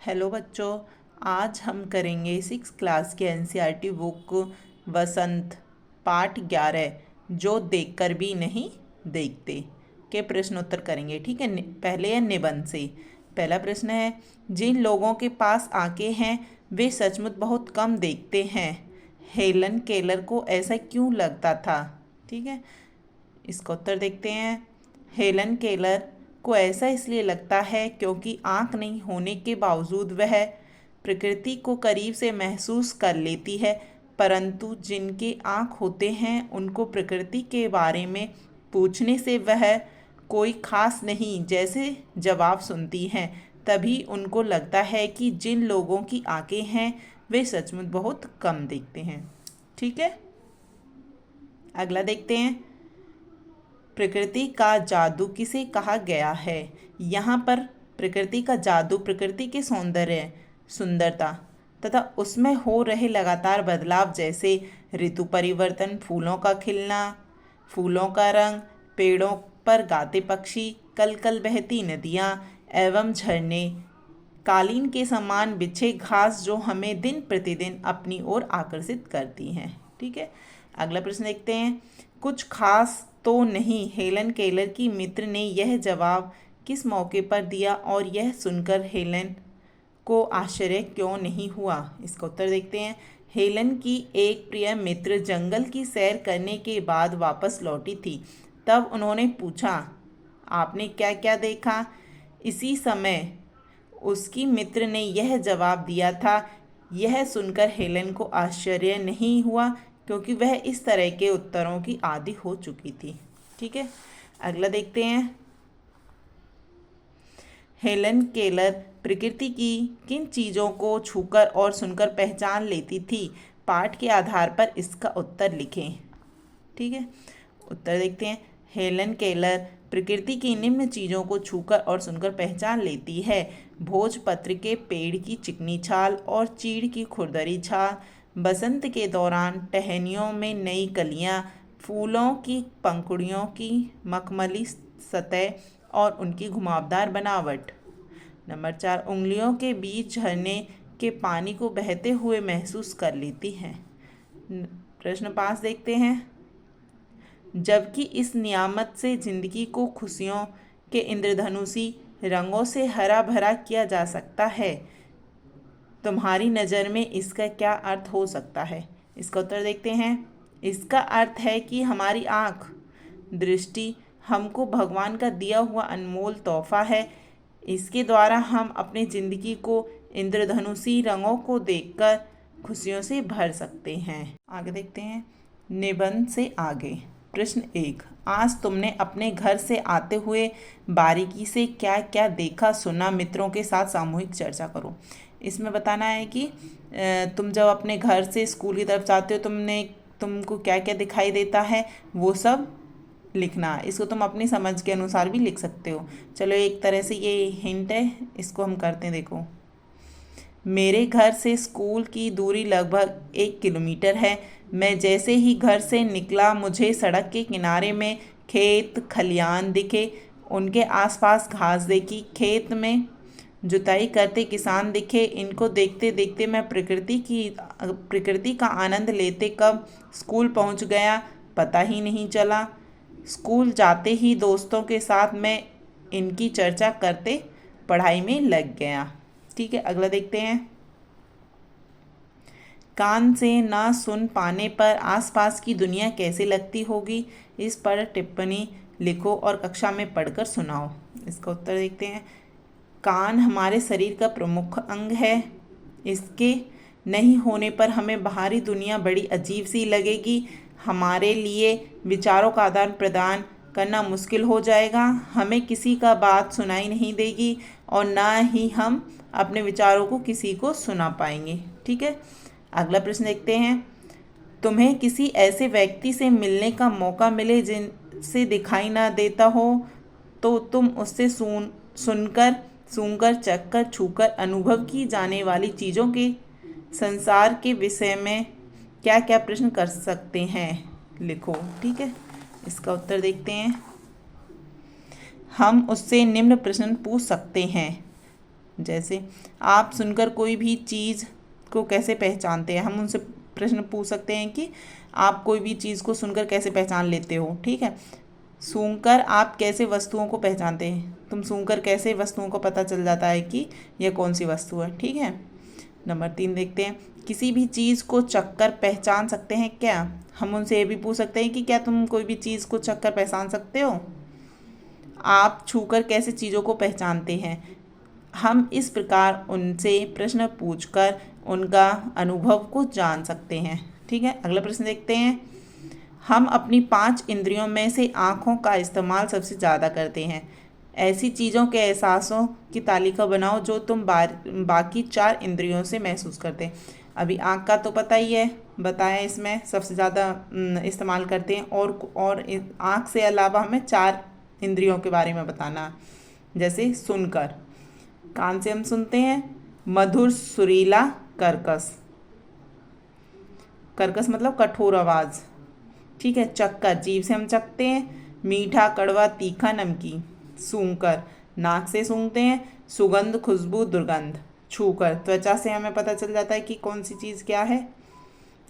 Hello बच्चों, आज हम करेंगे 6 क्लास के एनसीईआरटी बुक वसंत पाठ 11 जो देखकर भी नहीं देखते के प्रश्न उत्तर करेंगे। ठीक है, पहले है निबंध से। पहला प्रश्न है, जिन लोगों के पास आंखें हैं वे सचमुच बहुत कम देखते हैं। हेलन केलर को ऐसा क्यों लगता था? ठीक है, इसका उत्तर देखते हैं। हेलन केलर को ऐसा इसलिए लगता है क्योंकि आंख नहीं होने के बावजूद वह प्रकृति को करीब से महसूस कर लेती है, परंतु जिनके आंख होते हैं उनको प्रकृति के बारे में पूछने से वह कोई खास नहीं जैसे जवाब सुनती हैं। तभी उनको लगता है कि जिन लोगों की आंखें हैं वे सचमुच बहुत कम देखते हैं। ठीक है, अगला देखते हैं। प्रकृति का जादू किसे कहा गया है? यहाँ पर प्रकृति का जादू प्रकृति के सौंदर्य, सुंदरता तथा उसमें हो रहे लगातार बदलाव जैसे ऋतु परिवर्तन, फूलों का खिलना, फूलों का रंग, पेड़ों पर गाते पक्षी, कल कल बहती नदियाँ एवं झरने, कालीन के समान बिछे घास जो हमें दिन प्रतिदिन अपनी ओर आकर्षित करती हैं। ठीक है, अगला प्रश्न देखते हैं। कुछ खास तो नहीं, हेलन केलर की मित्र ने यह जवाब किस मौके पर दिया और यह सुनकर हेलन को आश्चर्य क्यों नहीं हुआ? इसका उत्तर देखते हैं। हेलन की एक प्रिय मित्र जंगल की सैर करने के बाद वापस लौटी थी। तब उन्होंने पूछा, आपने क्या क्या देखा? इसी समय उसकी मित्र ने यह जवाब दिया था। यह सुनकर हेलन को आश्चर्य नहीं हुआ क्योंकि वह इस तरह के उत्तरों की आदी हो चुकी थी। ठीक है, अगला देखते हैं। हेलन केलर प्रकृति की किन चीज़ों को छूकर और सुनकर पहचान लेती थी? पाठ के आधार पर इसका उत्तर लिखें। ठीक है, उत्तर देखते हैं। हेलन केलर प्रकृति की निम्न चीज़ों को छूकर और सुनकर पहचान लेती है: भोजपत्र के पेड़ की चिकनी छाल और चीड़ की खुरदरी छाल, बसंत के दौरान टहनियों में नई कलियां, फूलों की पंखुड़ियों की मखमली सतह और उनकी घुमावदार बनावट। नंबर 4, उंगलियों के बीच झरने के पानी को बहते हुए महसूस कर लेती हैं। प्रश्न 5 देखते हैं। जबकि इस नियामत से जिंदगी को खुशियों के इंद्रधनुषी रंगों से हरा भरा किया जा सकता है, तुम्हारी नज़र में इसका क्या अर्थ हो सकता है? इसका उत्तर देखते हैं। इसका अर्थ है कि हमारी आँख, दृष्टि हमको भगवान का दिया हुआ अनमोल तोहफा है। इसके द्वारा हम अपनी ज़िंदगी को इंद्रधनुषी रंगों को देखकर खुशियों से भर सकते हैं। आगे देखते हैं निबंध से आगे। प्रश्न 1, आज तुमने अपने घर से आते हुए बारीकी से क्या क्या देखा सुना? मित्रों के साथ सामूहिक चर्चा करो। इसमें बताना है कि तुम जब अपने घर से स्कूल की तरफ जाते हो तुमको क्या क्या दिखाई देता है, वो सब लिखना। इसको तुम अपनी समझ के अनुसार भी लिख सकते हो। चलो, एक तरह से ये हिंट है, इसको हम करते हैं। देखो, मेरे घर से स्कूल की दूरी लगभग 1 किलोमीटर है। मैं जैसे ही घर से निकला मुझे सड़क के किनारे में खेत खलियान दिखे, उनके आसपास घास देखी, खेत में जुताई करते किसान दिखे। इनको देखते देखते मैं प्रकृति का आनंद लेते कब स्कूल पहुंच गया पता ही नहीं चला। स्कूल जाते ही दोस्तों के साथ मैं इनकी चर्चा करते पढ़ाई में लग गया। ठीक है, अगला देखते हैं। कान से ना सुन पाने पर आसपास की दुनिया कैसे लगती होगी? इस पर टिप्पणी लिखो और कक्षा में पढ़कर सुनाओ। इसका उत्तर देखते हैं। कान हमारे शरीर का प्रमुख अंग है। इसके नहीं होने पर हमें बाहरी दुनिया बड़ी अजीब सी लगेगी। हमारे लिए विचारों का आदान प्रदान करना मुश्किल हो जाएगा। हमें किसी का बात सुनाई नहीं देगी और ना ही हम अपने विचारों को किसी को सुना पाएंगे। ठीक है, अगला प्रश्न देखते हैं। तुम्हें किसी ऐसे व्यक्ति से मिलने का मौका मिले जिनसे दिखाई ना देता हो तो तुम उससे सुनकर, सूंघकर, चखकर, छूकर अनुभव की जाने वाली चीज़ों के संसार के विषय में क्या क्या प्रश्न कर सकते हैं? लिखो। ठीक है, इसका उत्तर देखते हैं। हम उससे निम्न प्रश्न पूछ सकते हैं। जैसे आप सुनकर कोई भी चीज़ को कैसे पहचानते हैं, हम उनसे प्रश्न पूछ सकते हैं कि आप कोई भी चीज़ को सुनकर कैसे पहचान लेते हो। ठीक है, सूंघकर आप कैसे वस्तुओं को पहचानते हैं, तुम सूंघकर कैसे वस्तुओं को पता चल जाता है कि यह कौन सी वस्तु है। ठीक है, नंबर 3 देखते हैं, किसी भी चीज़ को चखकर पहचान सकते हैं क्या, हम उनसे ये भी पूछ सकते हैं कि क्या तुम कोई भी चीज़ को चखकर पहचान सकते हो। आप छूकर कैसे चीज़ों को पहचानते हैं, हम इस प्रकार उनसे प्रश्न पूछकर उनका अनुभव को जान सकते हैं। ठीक है, अगला प्रश्न देखते हैं, हम अपनी 5 इंद्रियों में से आँखों का इस्तेमाल सबसे ज़्यादा करते हैं, ऐसी चीज़ों के एहसासों की तालिका बनाओ जो तुम बाकी 4 इंद्रियों से महसूस करते हैं। अभी आँख का तो पता ही है, बताया इसमें सबसे ज़्यादा इस्तेमाल करते हैं, और आँख से अलावा हमें 4 इंद्रियों के बारे में बताना है। जैसे सुनकर, कान से हम सुनते हैं मधुर सुरीला कर्कश, कर्कश मतलब कठोर आवाज़। ठीक है, चक्कर, जीभ से हम चखते हैं मीठा कड़वा तीखा नमकीन। सूंघकर, नाक से सूंघते हैं सुगंध खुशबू दुर्गंध। छूकर, त्वचा से हमें पता चल जाता है कि कौन सी चीज़ क्या है।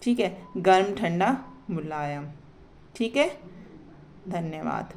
ठीक है, गर्म ठंडा मुलायम। ठीक है, धन्यवाद।